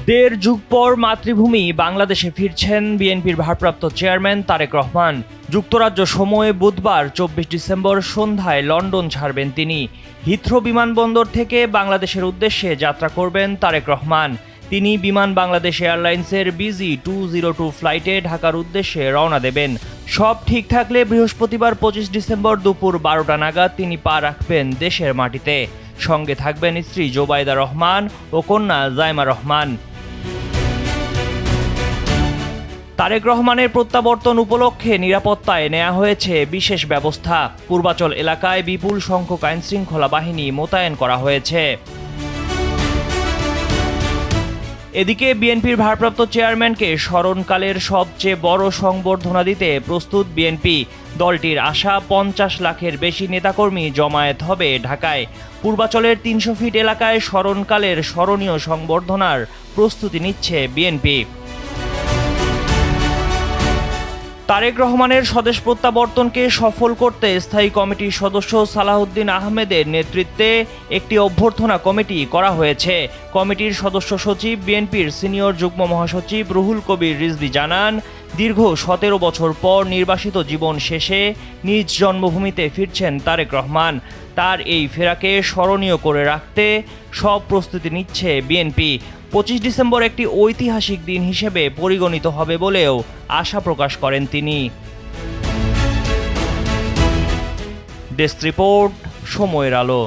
দেড় যুগ পর মাতৃভূমি বাংলাদেশে ফিরছেন বিএনপির ভারপ্রাপ্ত চেয়ারম্যান তারেক রহমান। যুক্তরাজ্য সময়ে বুধবার ২৪ ডিসেম্বর সন্ধ্যায় লন্ডন ছাড়বেন তিনি। হিথ্রো বিমানবন্দর থেকে বাংলাদেশের উদ্দেশ্যে যাত্রা করবেন তারেক রহমান। তিনি বিমান বাংলাদেশ এয়ারলাইন্সের BG202 ফ্লাইটে ঢাকার উদ্দেশ্যে রওনা দেবেন। সব ঠিক থাকলে বৃহস্পতিবার ২৫ ডিসেম্বর দুপুর ১২টা নাগাদ তিনি পা রাখবেন দেশের মাটিতে। সঙ্গে থাকবেন স্ত্রী জোবাইদা রহমান ও কন্যা জাইমা রহমান। তারেক রহমানের প্রত্যাবর্তন উপলক্ষে নিরাপত্তায় নেওয়া হয়েছে বিশেষ ব্যবস্থা। পূর্বাচল এলাকায় বিপুল সংখ্যক আইনশৃঙ্খলা বাহিনী মোতায়েন করা হয়েছে। এদিকে বিএনপির ভারপ্রাপ্ত চেয়ারম্যানকে স্মরণকালের সবচেয়ে বড় সংবর্ধনা দিতে প্রস্তুত বিএনপি। দলটির আশা ৫০ লাখের বেশি নেতাকর্মী জমায়েত হবে ঢাকায়। পূর্বাচলের ৩০০ ফিট এলাকায় স্মরণকালের স্মরণীয় সংবর্ধনার প্রস্তুতি নিচ্ছে বিএনপি। তারেক রহমানের স্বদেশ প্রত্যাবর্তনকে সফল করতে স্থায়ী কমিটির সদস্য সালাহউদ্দিন আহমেদের নেতৃত্বে একটি অভ্যর্থনা কমিটি করা হয়েছে। কমিটির সদস্য সচিব বিএনপির সিনিয়র যুগ্ম মহাসচিব রুহুল কবির রিজভী জানান, দীর্ঘ ১৭ বছর পর নির্বাসিত জীবন শেষে নিজ জন্মভূমিতে ফিরছেন তারেক রহমান। তার এই ফেরাকে স্মরণীয় করে রাখতে সব প্রস্তুতি নিচ্ছে বিএনপি। ২৫ ডিসেম্বর একটি ঐতিহাসিক দিন হিসেবে পরিগণিত হবে বলেও আশা প্রকাশ করেন তিনি। ডেস্ক রিপোর্ট, সময়ের আলো।